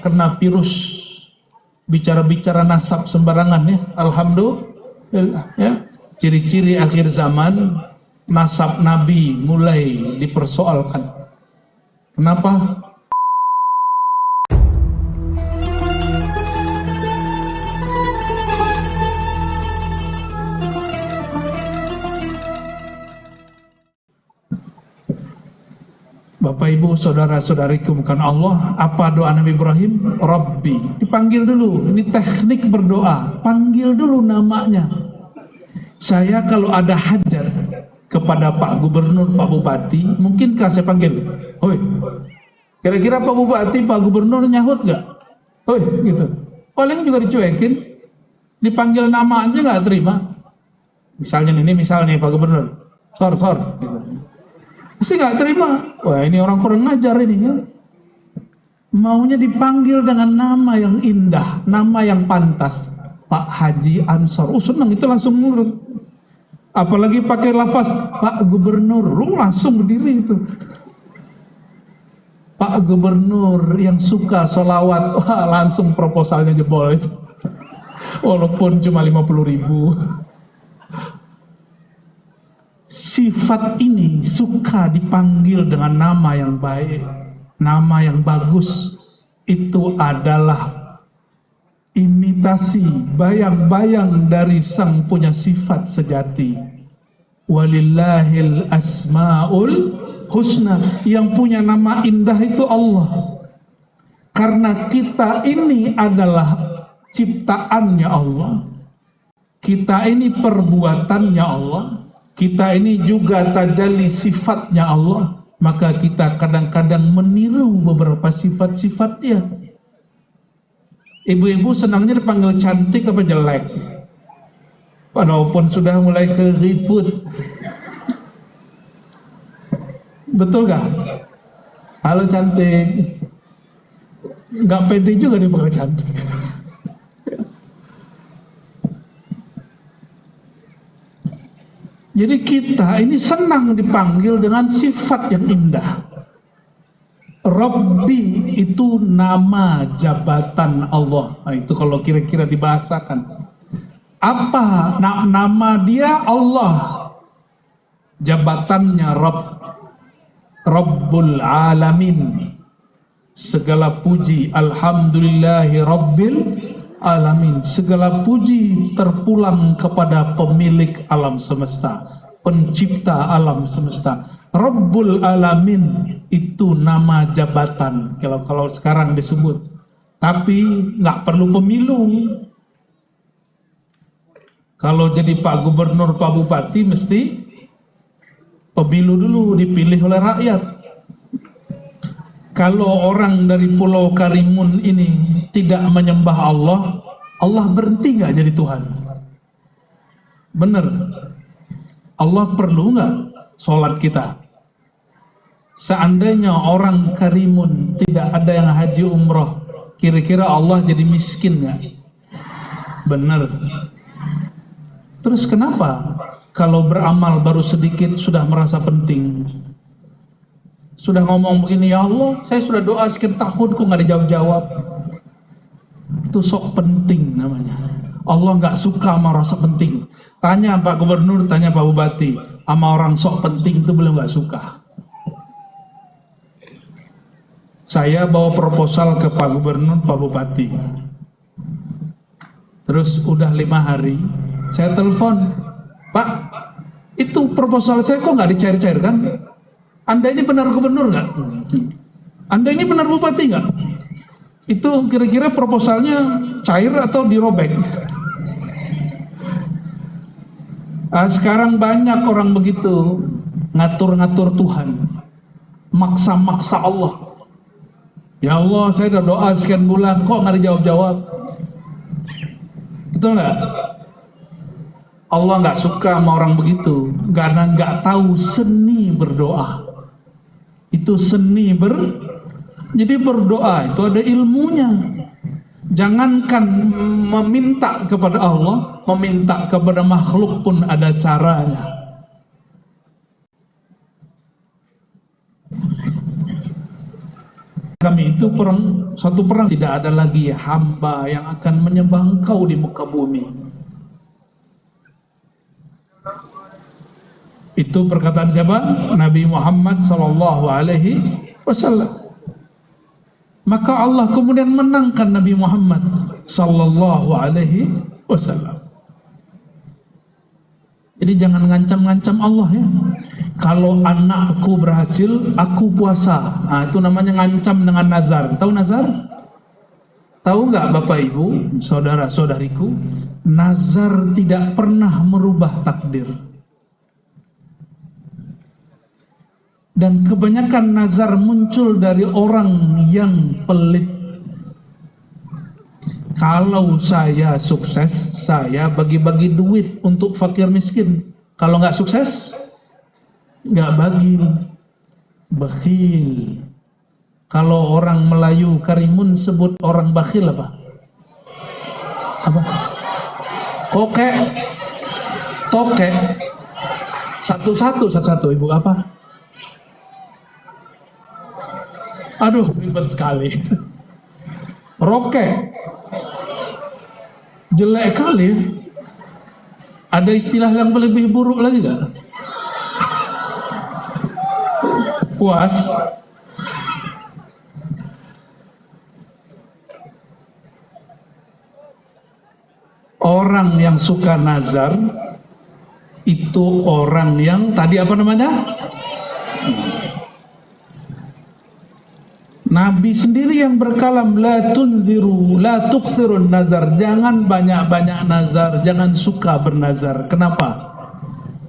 kena virus bicara-bicara nasab sembarangan ya. Alhamdulillah ya. Ciri-ciri akhir zaman, nasab Nabi mulai dipersoalkan. Kenapa? Bapak Ibu saudara-saudariku bukan Allah, apa doa Nabi Ibrahim? Rabbi. Dipanggil dulu, ini teknik berdoa, panggil dulu namanya. Saya kalau ada hajat kepada Pak Gubernur, Pak Bupati, mungkinkah saya panggil? Hoi, kira-kira Pak Bupati, Pak Gubernur nyahut gak? Hoi, gitu. Paling juga dicuekin, dipanggil nama aja gak terima. Misalnya Pak Gubernur, sor, gitu. Pasti nggak terima. Wah, ini orang kurang ngajar ini ya. Maunya dipanggil dengan nama yang indah, nama yang pantas. Pak Haji Ansor. Senang itu langsung nurut. Apalagi pakai lafaz Pak Gubernur, lu langsung berdiri itu. Pak Gubernur yang suka sholawat, wah, langsung proposalnya jebol itu. Walaupun cuma 50.000. Sifat ini suka dipanggil dengan nama yang baik, nama yang bagus. Itu adalah imitasi, bayang-bayang dari sang punya sifat sejati. Walillahil asmaul husna, yang punya nama indah itu Allah. Karena kita ini adalah ciptaannya Allah, kita ini perbuatannya Allah, kita ini juga tajalli sifatnya Allah, maka kita kadang-kadang meniru beberapa sifat-sifat dia. Ibu-ibu senangnya dipanggil cantik apa jelek? Walaupun sudah mulai keriput. Betul gak? Halo cantik. Gak pede juga dipanggil cantik. Jadi kita ini senang dipanggil dengan sifat yang indah. Rabbi itu nama jabatan Allah. Nah, itu kalau kira-kira dibahasakan. Apa nama dia? Allah. Jabatannya Rabb. Rabbul Alamin. Segala puji, alhamdulillahi Rabbil Alamin. Segala puji terpulang kepada pemilik alam semesta, pencipta alam semesta. Rabbul Alamin itu nama jabatan kalau sekarang disebut, tapi nggak perlu pemilu. Kalau jadi Pak Gubernur, Pak Bupati mesti pemilu dulu, dipilih oleh rakyat. Kalau orang dari Pulau Karimun ini tidak menyembah Allah, Allah berhenti nggak jadi Tuhan? Bener. Allah perlu nggak sholat kita? Seandainya orang Karimun tidak ada yang haji umroh, kira-kira Allah jadi miskin nggak? Bener. Terus kenapa kalau beramal baru sedikit sudah merasa penting? Sudah ngomong begini, ya Allah, saya sudah doa sekian tahun kok nggak dijawab-jawab. Itu sok penting namanya. Allah nggak suka sama rasa penting. Tanya Pak Gubernur, tanya Pak Bupati, sama orang sok penting itu belum nggak suka. Saya bawa proposal ke Pak Gubernur, Pak Bupati. Terus udah 5 hari, saya telepon, Pak, itu proposal saya kok nggak dicair-cairkan? Anda ini benar gubernur nggak? Anda ini benar bupati nggak? Itu kira-kira proposalnya cair atau dirobek? Sekarang banyak orang begitu, ngatur-ngatur Tuhan, maksa-maksa Allah. Ya Allah, saya udah doa sekian bulan, kok nggak dijawab-jawab? Betul nggak? Allah nggak suka sama orang begitu, karena nggak tahu seni berdoa. Itu seni jadi berdoa itu ada ilmunya. Jangankan meminta kepada Allah, meminta kepada makhluk pun ada caranya. kami itu satu perang tidak ada lagi hamba yang akan menyembah engkau di muka bumi. Itu perkataan siapa? Nabi Muhammad sallallahu alaihi wasallam. Maka Allah kemudian menangkan Nabi Muhammad sallallahu alaihi wasallam. Jadi jangan ngancam-ngancam Allah ya. Kalau anakku berhasil, aku puasa. Nah, itu namanya ngancam dengan nazar. Tahu nazar? Tahu nggak Bapak Ibu, saudara-saudariku, nazar tidak pernah merubah takdir. Dan kebanyakan nazar muncul dari orang yang pelit. Kalau saya sukses, saya bagi-bagi duit untuk fakir miskin. Kalau nggak sukses, nggak bagi. Bakhil. Kalau orang Melayu Karimun sebut orang bakhil apa? Apa? Kokek. Tokek. Satu-satu Ibu apa? Aduh, ribet sekali. Rokek. Jelek kali. Ada istilah yang lebih buruk lagi gak? Puas. Orang yang suka nazar itu orang yang tadi apa namanya? Nabi sendiri yang berkalam, la tunziru, la tukthirun nazar, jangan banyak-banyak nazar, jangan suka bernazar. Kenapa?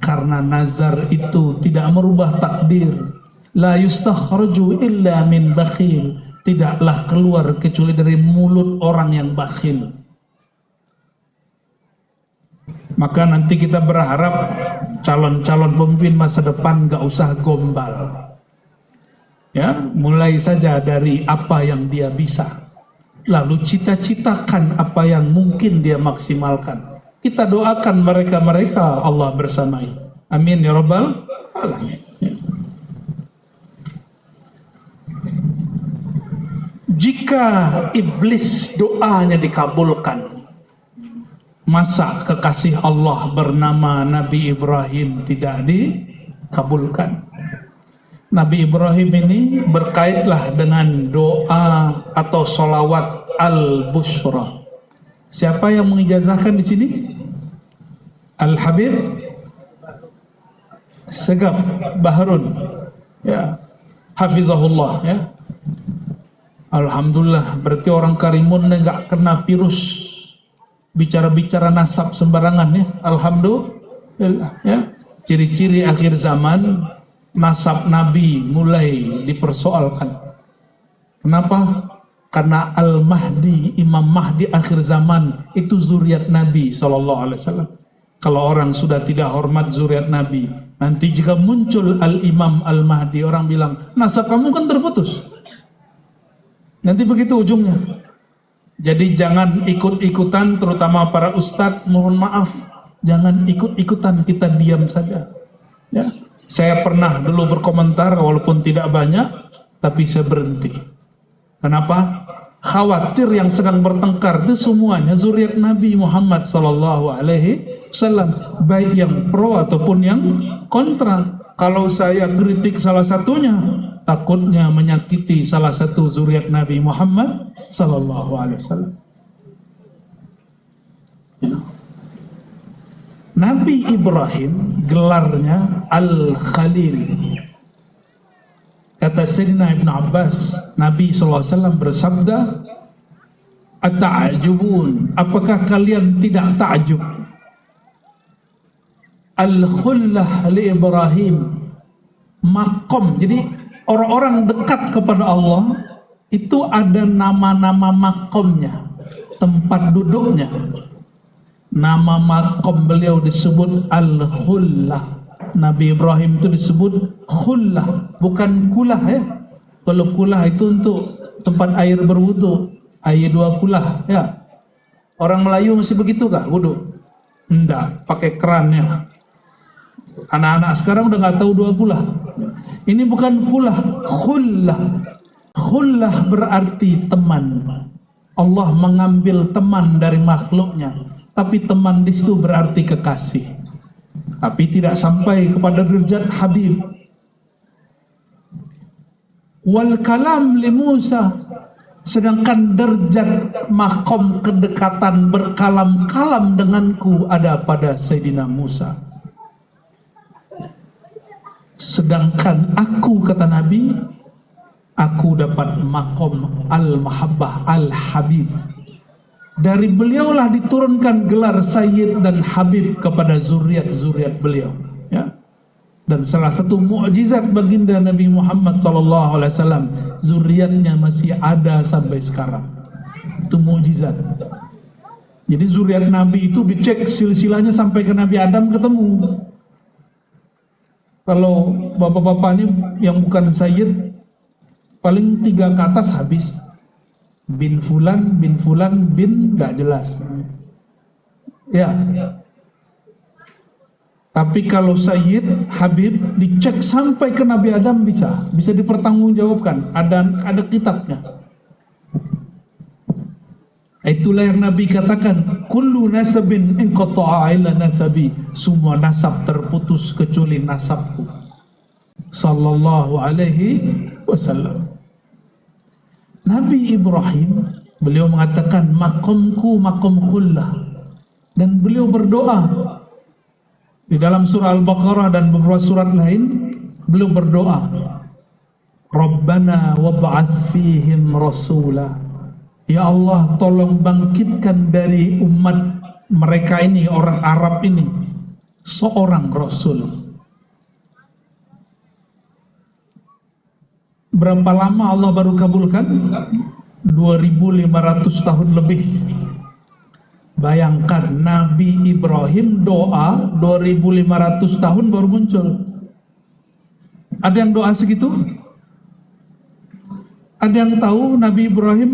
Karena nazar itu tidak merubah takdir. La yustakhraju illa min bakhil, tidaklah keluar kecuali dari mulut orang yang bakhil. Maka nanti kita berharap calon-calon pemimpin masa depan gak usah gombal. Ya, mulai saja dari apa yang dia bisa, lalu cita-citakan apa yang mungkin dia maksimalkan. Kita doakan mereka-mereka Allah bersamai. Amin ya rabbal alamin. Jika iblis doanya dikabulkan, masa kekasih Allah bernama Nabi Ibrahim tidak dikabulkan? Nabi Ibrahim ini berkaitlah dengan doa atau sholawat al-bushra. Siapa yang mengijazahkan di sini? Al-Habib Segaf Baharun, ya, hafizahullah, ya. Alhamdulillah, berarti orang Karimun nggak kena virus bicara-bicara nasab sembarangan, ya. Alhamdulillah, ya. Ciri-ciri akhir zaman, nasab Nabi mulai dipersoalkan. Kenapa? Karena Al-Mahdi, Imam Mahdi akhir zaman itu zuriat Nabi SAW. Kalau orang sudah tidak hormat zuriat Nabi, nanti jika muncul Al-Imam Al-Mahdi, orang bilang, nasab kamu kan terputus. Nanti begitu ujungnya. Jadi jangan ikut-ikutan, terutama para ustadz, mohon maaf, jangan ikut-ikutan, kita diam saja. Ya. Saya pernah dulu berkomentar, walaupun tidak banyak, tapi saya berhenti. Kenapa? Khawatir yang sedang bertengkar itu semuanya zuriat Nabi Muhammad SAW, baik yang pro ataupun yang kontra. Kalau saya kritik salah satunya, takutnya menyakiti salah satu zuriat Nabi Muhammad SAW. Ya. Nabi Ibrahim gelarnya Al-Khalil. Kata Sayyidina Ibn Abbas, Nabi SAW bersabda, "Ata'ajubun, apakah kalian tidak ta'jub? Al-Khullah li Ibrahim, makom." Jadi orang-orang dekat kepada Allah itu ada nama-nama makomnya, tempat duduknya. Nama makom beliau disebut Al-Khullah. Nabi Ibrahim itu disebut Khullah, bukan kulah, ya. Kalau kulah itu untuk tempat air berwudu, air dua kulah, ya. Orang Melayu masih begitu kah wudu? Enggak, pakai kerannya. Anak-anak sekarang udah nggak tahu dua kulah. Ini bukan kulah, Khullah. Khullah berarti teman. Allah mengambil teman dari makhluknya, tapi teman di situ berarti kekasih. Tapi tidak sampai kepada derajat Habib. Wal kalam li Musa, sedangkan derajat makom kedekatan berkalam-kalam denganku ada pada Sayyidina Musa. Sedangkan aku, kata Nabi, aku dapat makom al-mahabbah al-habib. Dari beliaulah diturunkan gelar Sayyid dan Habib kepada zuriat-zuriat beliau, ya. Dan salah satu mukjizat baginda Nabi Muhammad SAW, zuriatnya masih ada sampai sekarang. Itu mukjizat. Jadi zuriat Nabi itu dicek silsilahnya sampai ke Nabi Adam ketemu. Kalau bapak-bapak ini yang bukan Sayyid, paling 3 ke atas habis. Bin Fulan, bin gak jelas. Ya. Tapi kalau Sayyid, Habib, dicek sampai ke Nabi Adam bisa dipertanggungjawabkan. Ada kitabnya. Itulah yang Nabi katakan, kullu nasabin inqata'a illa nasabi. Semua nasab terputus kecuali nasabku. Sallallahu alaihi wasallam. Nabi Ibrahim, beliau mengatakan makomku makom khullah, dan beliau berdoa di dalam surah Al-Baqarah dan beberapa surat lain. Beliau berdoa, Rabbana wab'ats fihim rasula, ya Allah tolong bangkitkan dari umat mereka ini, orang Arab ini, seorang Rasul. Berapa lama Allah baru kabulkan? 2500 tahun lebih. Bayangkan Nabi Ibrahim doa 2500 tahun baru muncul. Ada yang doa segitu? Ada yang tahu Nabi Ibrahim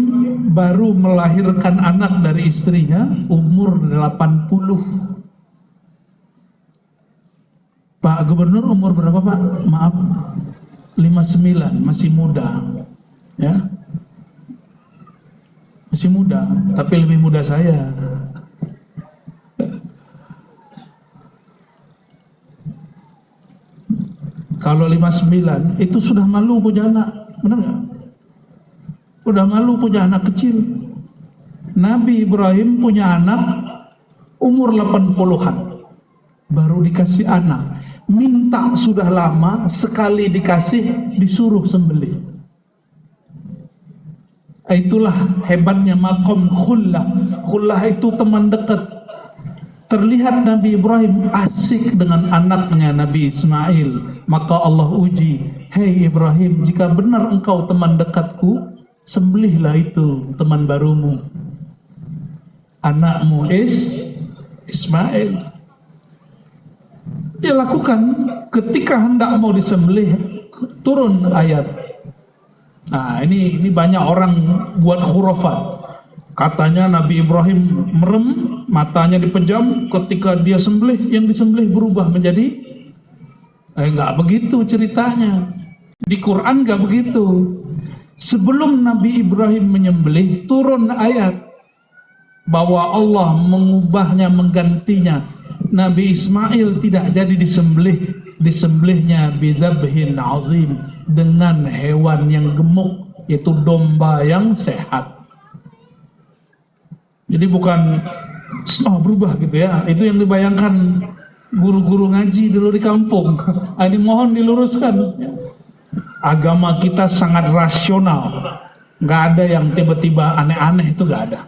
baru melahirkan anak dari istrinya umur 80. Pak Gubernur umur berapa Pak? Maaf, 59, masih muda, ya, masih muda, tapi lebih muda saya. Kalau 59 itu sudah malu punya anak, benar nggak? Udah malu punya anak kecil. Nabi Ibrahim punya anak umur 80-an, baru dikasih anak. Minta sudah lama, sekali dikasih disuruh sembelih. Itulah hebatnya makom khullah. Khullah itu teman dekat. Terlihat Nabi Ibrahim asik dengan anaknya Nabi Ismail. Maka Allah uji, hei Ibrahim, jika benar engkau teman dekatku, sembelihlah itu teman barumu, anakmu Ismail. Dia lakukan. Ketika hendak mau disembelih, turun ayat. Nah, ini banyak orang buat khurafat. Katanya Nabi Ibrahim merem, matanya dipejam, ketika dia sembelih, yang disembelih berubah menjadi nggak begitu ceritanya. Di Quran nggak begitu. Sebelum Nabi Ibrahim menyembelih, turun ayat bahwa Allah mengubahnya, menggantinya. Nabi Ismail tidak jadi disembelih, disembelihnya bidzabhin azim, dengan hewan yang gemuk, yaitu domba yang sehat. Jadi bukan berubah gitu ya. Itu yang dibayangkan guru-guru ngaji dulu di kampung. Ini mohon diluruskan. Agama kita sangat rasional, nggak ada yang tiba-tiba aneh-aneh, itu nggak ada.